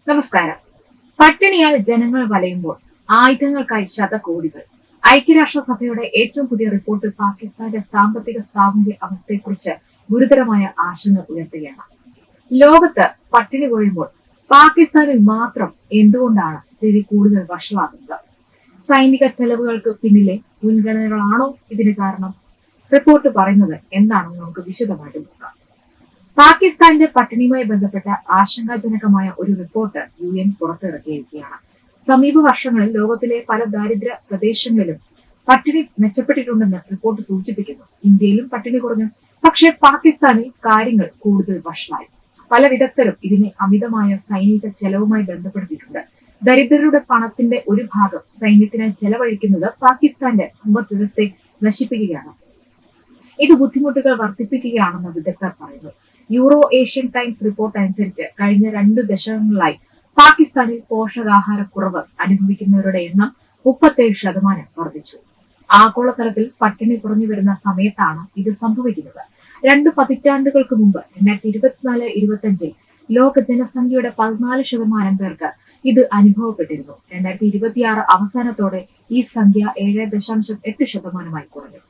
നമസ്കാരം. പട്ടിണിയാൽ ജനങ്ങൾ വലയുമ്പോൾ ആയുധങ്ങൾക്കായി ശതകോടികൾ. ഐക്യരാഷ്ട്രസഭയുടെ ഏറ്റവും പുതിയ റിപ്പോർട്ട് പാകിസ്ഥാന്റെ സാമ്പത്തിക സാമൂഹ്യ അവസ്ഥയെക്കുറിച്ച് ഗുരുതരമായ ആശങ്ക ഉയർത്തുകയാണ്. ലോകത്ത് പട്ടിണി കൊള്ളുമ്പോൾ പാകിസ്ഥാനിൽ മാത്രം എന്തുകൊണ്ടാണ് സ്ഥിതി കൂടുതൽ വഷളാകുന്നത്? സൈനിക ചെലവുകൾക്ക് പിന്നിലെ മുൻഗണനകളാണോ ഇതിന് കാരണം? റിപ്പോർട്ട് പറയുന്നത് എന്താണെന്ന് നമുക്ക് വിശദമായിട്ട് നോക്കാം. പാകിസ്ഥാന്റെ പട്ടിണിയുമായി ബന്ധപ്പെട്ട ആശങ്കാജനകമായ ഒരു റിപ്പോർട്ട് UN പുറത്തിറക്കിയിരിക്കുകയാണ്. സമീപ വർഷങ്ങളിൽ ലോകത്തിലെ പല ദാരിദ്ര്യ പ്രദേശങ്ങളിലും പട്ടിണി മെച്ചപ്പെട്ടിട്ടുണ്ടെന്ന് റിപ്പോർട്ട് സൂചിപ്പിക്കുന്നു. ഇന്ത്യയിലും പട്ടിണി കുറഞ്ഞു, പക്ഷേ പാകിസ്ഥാനിൽ കാര്യങ്ങൾ കൂടുതൽ വഷളായി. പല വിദഗ്ധരും ഇതിനെ അമിതമായ സൈനിക ചെലവുമായി ബന്ധപ്പെടുത്തിയിട്ടുണ്ട്. ദരിദ്രരുടെ പണത്തിന്റെ ഒരു ഭാഗം സൈന്യത്തിനായി ചെലവഴിക്കുന്നത് പാകിസ്ഥാന്റെ സമ്പദ് വ്യവസ്ഥയെ നശിപ്പിക്കുകയാണ്. ഇത് ബുദ്ധിമുട്ടുകൾ വർദ്ധിപ്പിക്കുകയാണെന്ന് വിദഗ്ധർ പറയുന്നു. യൂറോ ഏഷ്യൻ ടൈംസ് റിപ്പോർട്ട് അനുസരിച്ച് കഴിഞ്ഞ 2 ദശകങ്ങളായി പാകിസ്ഥാനിൽ പോഷകാഹാരക്കുറവ് അനുഭവിക്കുന്നവരുടെ എണ്ണം 37% വർദ്ധിച്ചു. ആഗോളതലത്തിൽ പട്ടിണി കുറഞ്ഞു വരുന്ന സമയത്താണ് ഇത് സംഭവിക്കുന്നത്. 2 പതിറ്റാണ്ടുകൾക്ക് മുമ്പ് 2024-25 ലോക ജനസംഖ്യയുടെ 14% പേർക്ക് ഇത് അനുഭവപ്പെട്ടിരുന്നു. 2026 അവസാനത്തോടെ ഈ സംഖ്യ 7.8% കുറഞ്ഞു.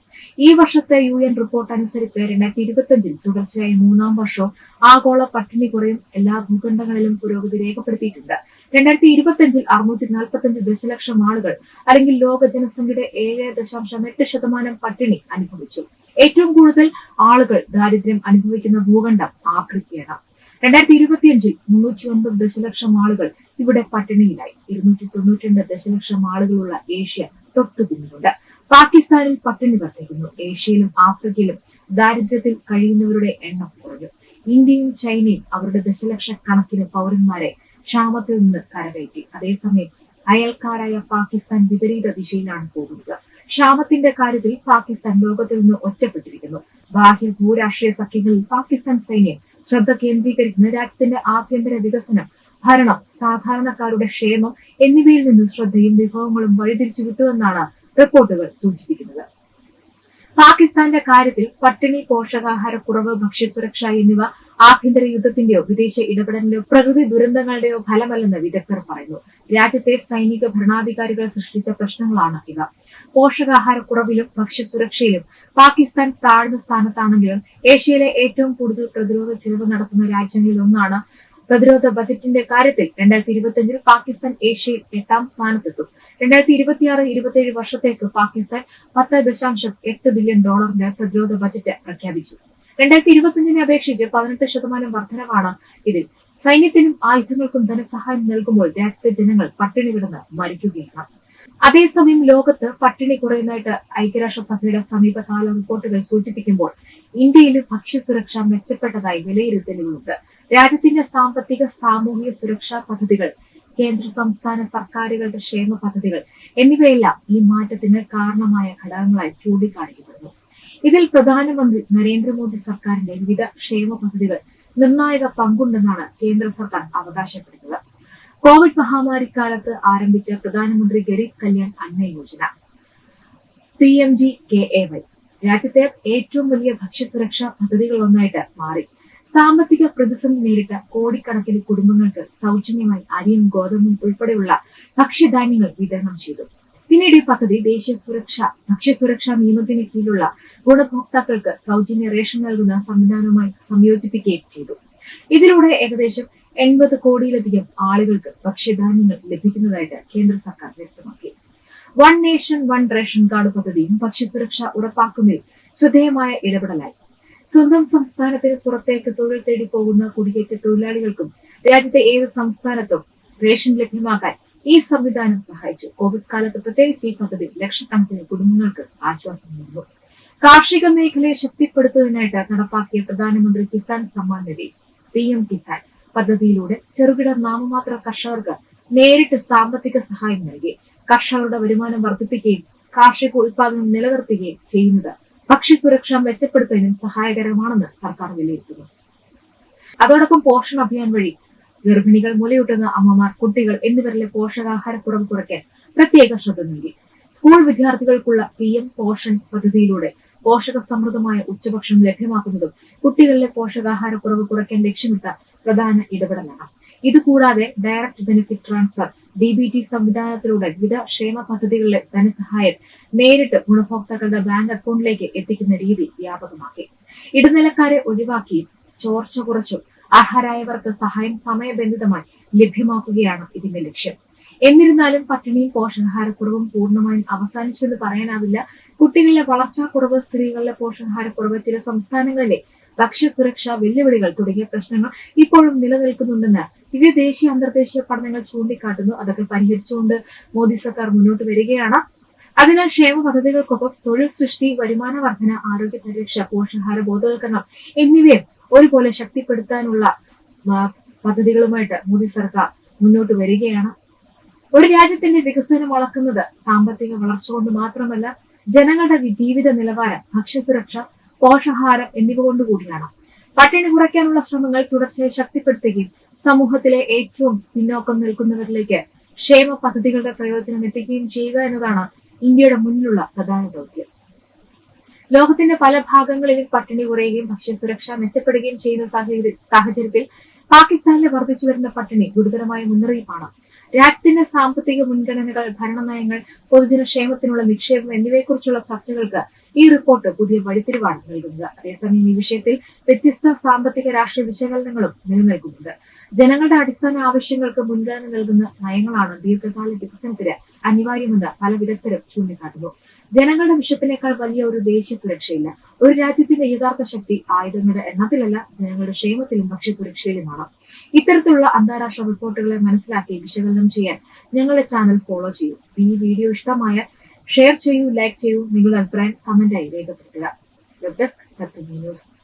ഈ വർഷത്തെ UN റിപ്പോർട്ട് അനുസരിച്ച് 2025 തുടർച്ചയായി 3-ാം വർഷവും ആഗോള പട്ടിണി കുറയും എല്ലാ ഭൂഖണ്ഡങ്ങളിലും പുരോഗതി രേഖപ്പെടുത്തിയിട്ടുണ്ട്. 2025 645 ദശലക്ഷം ആളുകൾ അല്ലെങ്കിൽ ലോക ജനസംഖ്യയുടെ 7.8% പട്ടിണി അനുഭവിച്ചു. ഏറ്റവും കൂടുതൽ ആളുകൾ ദാരിദ്ര്യം അനുഭവിക്കുന്ന ഭൂഖണ്ഡം ആഫ്രിക്കയാണ്. 2025 309 ദശലക്ഷം ആളുകൾ ഇവിടെ പട്ടിണിയിലായി. 292 ദശലക്ഷം ആളുകളുള്ള ഏഷ്യ തൊട്ടു പിന്നിലുണ്ട്. പാകിസ്ഥാനിൽ പട്ടിണി വർദ്ധിക്കുന്നു. ഏഷ്യയിലും ആഫ്രിക്കയിലും ദാരിദ്ര്യത്തിൽ കഴിയുന്നവരുടെ എണ്ണം കുറഞ്ഞു. ഇന്ത്യയും ചൈനയും അവരുടെ ദശലക്ഷക്കണക്കിന് പൗരന്മാരെ ക്ഷാമത്തിൽ നിന്ന് കരകയറ്റി. അതേസമയം അയൽക്കാരായ പാകിസ്ഥാൻ വിപരീത ദിശയിലാണ് പോകുന്നത്. ക്ഷാമത്തിന്റെ കാര്യത്തിൽ പാകിസ്ഥാൻ ലോകത്തിൽ നിന്ന് ഒറ്റപ്പെട്ടിരിക്കുന്നു. ബാഹ്യ ഭൂരാഷ്ട്രീയ സഖ്യങ്ങളിൽ പാകിസ്ഥാൻ സൈന്യം ശ്രദ്ധ കേന്ദ്രീകരിക്കുന്ന രാജ്യത്തിന്റെ ആഭ്യന്തര വികസനം, ഭരണം, സാധാരണക്കാരുടെ ക്ഷേമം എന്നിവയിൽ നിന്ന് ശ്രദ്ധയും വിഭവങ്ങളും വഴിതിരിച്ചു വിട്ടുവെന്നാണ് റിപ്പോർട്ടുകൾ സൂചിപ്പിക്കുന്നത്. പാകിസ്ഥാന്റെ കാര്യത്തിൽ പട്ടിണി, പോഷകാഹാരക്കുറവ്, ഭക്ഷ്യസുരക്ഷ എന്നിവ ആഭ്യന്തര യുദ്ധത്തിന്റെയോ വിദേശ ഇടപെടലിന്റെയോ പ്രകൃതി ദുരന്തങ്ങളുടെയോ ഫലമല്ലെന്ന് വിദഗ്ധർ പറയുന്നു. രാജ്യത്തെ സൈനിക ഭരണാധികാരികൾ സൃഷ്ടിച്ച പ്രശ്നങ്ങളാണ് ഇവ. പോഷകാഹാരക്കുറവിലും ഭക്ഷ്യസുരക്ഷയിലും പാകിസ്ഥാൻ താഴ്ന്ന സ്ഥാനത്താണെങ്കിലും ഏഷ്യയിലെ ഏറ്റവും കൂടുതൽ പ്രതിരോധ ചിലവ് നടത്തുന്ന രാജ്യങ്ങളിൽ ഒന്നാണ്. പ്രതിരോധ ബജറ്റിന്റെ കാര്യത്തിൽ 2025 പാകിസ്ഥാൻ ഏഷ്യയിൽ 8-ാം സ്ഥാനത്തെത്തും. 2026-27 വർഷത്തേക്ക് പാകിസ്ഥാൻ $10.8 ബില്യൺ പ്രതിരോധ ബജറ്റ് പ്രഖ്യാപിച്ചു. 2025 അപേക്ഷിച്ച് 18% വർധനവാണ് ഇതിൽ. സൈന്യത്തിനും ആയുധങ്ങൾക്കും ധനസഹായം നൽകുമ്പോൾ രാജ്യത്തെ ജനങ്ങൾ പട്ടിണി കിടന്ന് മരിക്കുകയാണ്. അതേസമയം ലോകത്ത് പട്ടിണി കുറയുന്നതായിട്ട് ഐക്യരാഷ്ട്രസഭയുടെ സമീപകാല റിപ്പോർട്ടുകൾ സൂചിപ്പിക്കുമ്പോൾ ഇന്ത്യയിലും ഭക്ഷ്യസുരക്ഷ മെച്ചപ്പെട്ടതായി വിലയിരുത്തലുകളുണ്ട്. രാജ്യത്തിന്റെ സാമ്പത്തിക സാമൂഹിക സുരക്ഷാ പദ്ധതികൾ, കേന്ദ്ര സംസ്ഥാന സർക്കാരുകളുടെ ക്ഷേമ പദ്ധതികൾ എന്നിവയെല്ലാം ഈ മാറ്റത്തിന് കാരണമായ ഘടകങ്ങളായി ചൂണ്ടിക്കാണിക്കപ്പെടുന്നു. ഇതിൽ പ്രധാനമന്ത്രി നരേന്ദ്രമോദി സർക്കാരിന്റെ വിവിധ ക്ഷേമ പദ്ധതികൾ നിർണായക പങ്കുണ്ടെന്നാണ് കേന്ദ്ര സർക്കാർ അവകാശപ്പെടുന്നത്. കോവിഡ് മഹാമാരിക്കാലത്ത് ആരംഭിച്ച പ്രധാനമന്ത്രി ഗരീബ് കല്യാൺ അന്ന യോജന PMGKAY രാജ്യത്തെ ഏറ്റവും വലിയ ഭക്ഷ്യസുരക്ഷാ പദ്ധതികളൊന്നായിട്ട് മാറി. സാമ്പത്തിക പ്രതിസന്ധി നേരിട്ട കോടിക്കണക്കിന് കുടുംബങ്ങൾക്ക് സൗജന്യമായി അരിയും ഗോതമ്പും ഉൾപ്പെടെയുള്ള ഭക്ഷ്യധാന്യങ്ങൾ വിതരണം ചെയ്തു. പിന്നീട് ഈ പദ്ധതി ദേശീയ ഭക്ഷ്യസുരക്ഷാ നിയമത്തിന് കീഴിലുള്ള ഗുണഭോക്താക്കൾക്ക് സൗജന്യ റേഷൻ നൽകുന്ന സംവിധാനവുമായി സംയോജിപ്പിക്കുകയും ചെയ്തു. ഇതിലൂടെ ഏകദേശം 80 കോടിയിലധികം ആളുകൾക്ക് ഭക്ഷ്യധാന്യങ്ങൾ ലഭിക്കുന്നതായിട്ട് കേന്ദ്ര സർക്കാർ വ്യക്തമാക്കി. One nation one ration card പദ്ധതിയും ഭക്ഷ്യസുരക്ഷ ഉറപ്പാക്കുന്നതിൽ ശ്രദ്ധേയമായ ഇടപെടലായി. സ്വന്തം സംസ്ഥാനത്തിന് പുറത്തേക്ക് തൊഴിൽ തേടി പോകുന്ന കുടിയേറ്റ തൊഴിലാളികൾക്കും രാജ്യത്തെ ഏത് സംസ്ഥാനത്തും റേഷൻ ലഭ്യമാക്കാൻ ഈ സംവിധാനം സഹായിച്ചു. കോവിഡ് കാലത്ത് പ്രത്യേകിച്ച് ഈ പദ്ധതി ലക്ഷക്കണക്കിന് കുടുംബങ്ങൾക്ക് ആശ്വാസം നൽകുന്നു. കാർഷിക മേഖലയെ ശക്തിപ്പെടുത്തുന്നതിനായിട്ട് നടപ്പാക്കിയ പ്രധാനമന്ത്രി കിസാൻ സമ്മാൻ നിധി PM കിസാൻ പദ്ധതിയിലൂടെ ചെറുകിട നാമമാത്ര കർഷകർക്ക് നേരിട്ട് സാമ്പത്തിക സഹായം നൽകി. കർഷകരുടെ വരുമാനം വർദ്ധിപ്പിക്കുകയും കാർഷിക ഉൽപാദനം നിലനിർത്തുകയും ചെയ്യുന്നത് ഭക്ഷ്യസുരക്ഷ മെച്ചപ്പെടുത്തുന്നതിനും സഹായകരമാണെന്ന് സർക്കാർ വിലയിരുത്തുന്നു. അതോടൊപ്പം പോഷൺ അഭിയാൻ വഴി ഗർഭിണികൾ, മുലയൂട്ടുന്ന അമ്മമാർ, കുട്ടികൾ എന്നിവരിലെ പോഷകാഹാരക്കുറവ് കുറയ്ക്കാൻ പ്രത്യേക ശ്രദ്ധ നൽകി. സ്കൂൾ വിദ്യാർത്ഥികൾക്കുള്ള PM പോഷൺ പദ്ധതിയിലൂടെ പോഷക സമൃദ്ധമായ ഉച്ചഭക്ഷണം ലഭ്യമാക്കുന്നതും കുട്ടികളിലെ പോഷകാഹാരക്കുറവ് കുറയ്ക്കാൻ ലക്ഷ്യമിട്ട പ്രധാന ഇടപെടലാണ്. ഇതുകൂടാതെ ഡയറക്ട് ബെനിഫിറ്റ് ട്രാൻസ്ഫർ DBT സംവിധാനത്തിലൂടെ വിവിധ ക്ഷേമ പദ്ധതികളിലെ ധനസഹായം നേരിട്ട് ഗുണഭോക്താക്കളുടെ ബാങ്ക് അക്കൗണ്ടിലേക്ക് എത്തിക്കുന്ന രീതി വ്യാപകമാക്കി. ഇടനിലക്കാരെ ഒഴിവാക്കി ചോർച്ച കുറച്ചു അർഹരായവർക്ക് സഹായം സമയബന്ധിതമായി ലഭ്യമാക്കുകയാണ് ഇതിന്റെ ലക്ഷ്യം. എന്നിരുന്നാലും പട്ടിണിയും പോഷകാഹാരക്കുറവും പൂർണ്ണമായും അവസാനിച്ചെന്ന് പറയാനാവില്ല. കുട്ടികളിലെ വളർച്ചാക്കുറവ്, സ്ത്രീകളിലെ പോഷകാഹാരക്കുറവ്, ചില സംസ്ഥാനങ്ങളിലെ ഭക്ഷ്യസുരക്ഷ വെല്ലുവിളികൾ തുടങ്ങിയ പ്രശ്നങ്ങൾ ഇപ്പോഴും നിലനിൽക്കുന്നുണ്ടെന്ന് വിവിധ ദേശീയ അന്തർദേശീയ പഠനങ്ങൾ ചൂണ്ടിക്കാട്ടുന്നു. അതൊക്കെ പരിഹരിച്ചുകൊണ്ട് മോദി സർക്കാർ മുന്നോട്ട് വരികയാണ്. അതിനാൽ ക്ഷേമ പദ്ധതികൾക്കൊപ്പം തൊഴിൽ സൃഷ്ടി, വരുമാന വർധന, ആരോഗ്യ പരിരക്ഷ, പോഷകാഹാര ബോധവൽക്കരണം എന്നിവയും ഒരുപോലെ ശക്തിപ്പെടുത്താനുള്ള പദ്ധതികളുമായിട്ട് മോദി സർക്കാർ മുന്നോട്ട് വരികയാണ്. ഒരു രാജ്യത്തിന്റെ വികസനം അളക്കുന്നത് സാമ്പത്തിക വളർച്ച കൊണ്ട് മാത്രമല്ല, ജനങ്ങളുടെ ജീവിത നിലവാരം, ഭക്ഷ്യസുരക്ഷ, പോഷകാഹാരം എന്നിവ കൊണ്ടുകൂടിയാണ്. പട്ടിണി കുറയ്ക്കാനുള്ള ശ്രമങ്ങൾ തുടർച്ചയായി ശക്തിപ്പെടുത്തുകയും സമൂഹത്തിലെ ഏറ്റവും പിന്നോക്കം നിൽക്കുന്നവരിലേക്ക് ക്ഷേമ പദ്ധതികളുടെ പ്രയോജനം എത്തിക്കുകയും ചെയ്യുക എന്നതാണ് ഇന്ത്യയുടെ മുന്നിലുള്ള പ്രധാന ദൗത്യം. ലോകത്തിന്റെ പല ഭാഗങ്ങളിലും പട്ടിണി കുറയുകയും ഭക്ഷ്യസുരക്ഷ മെച്ചപ്പെടുകയും ചെയ്യുന്ന സാഹചര്യത്തിൽ പാകിസ്ഥാനിലെ വർദ്ധിച്ചു വരുന്ന പട്ടിണി ഗുരുതരമായ മുന്നറിയിപ്പാണ്. രാജ്യത്തിന്റെ സാമ്പത്തിക മുൻഗണനകൾ, ഭരണനയങ്ങൾ, പൊതുജനക്ഷേമത്തിനുള്ള നിക്ഷേപം എന്നിവയെക്കുറിച്ചുള്ള ചർച്ചകൾക്ക് ഈ റിപ്പോർട്ട് പുതിയ വഴിത്തിരിവാണ് നൽകുന്നത്. അതേസമയം ഈ വിഷയത്തിൽ വ്യത്യസ്ത സാമ്പത്തിക രാഷ്ട്രീയ വിശകലനങ്ങളും നിലനിൽക്കുന്നുണ്ട്. ജനങ്ങളുടെ അടിസ്ഥാന ആവശ്യങ്ങൾക്ക് മുൻഗണന നൽകുന്ന നയങ്ങളാണ് ദീർഘകാല വികസനത്തിന് അനിവാര്യമെന്ന് പല വിദഗ്ധരും ചൂണ്ടിക്കാട്ടുന്നു. ജനങ്ങളുടെ വിശപ്പിനേക്കാൾ വലിയ ഒരു ദേശീയ സുരക്ഷയില്ല. ഒരു രാജ്യത്തിന്റെ യഥാർത്ഥ ശക്തി ആയുധങ്ങളുടെ എണ്ണത്തിലല്ല, ജനങ്ങളുടെ ക്ഷേമത്തിലും ഭക്ഷ്യസുരക്ഷയിലുമാണ്. ഇത്തരത്തിലുള്ള അന്താരാഷ്ട്ര റിപ്പോർട്ടുകളെ മനസ്സിലാക്കി വിശകലനം ചെയ്യാൻ ഞങ്ങളുടെ ചാനൽ ഫോളോ ചെയ്യൂ. ഈ വീഡിയോ ഇഷ്ടമായ ഷെയർ ചെയ്യൂ, ലൈക്ക് ചെയ്യൂ, നിങ്ങളുടെ അഭിപ്രായം കമന്റായി രേഖപ്പെടുത്തുക. Web desk Tatwamayi news.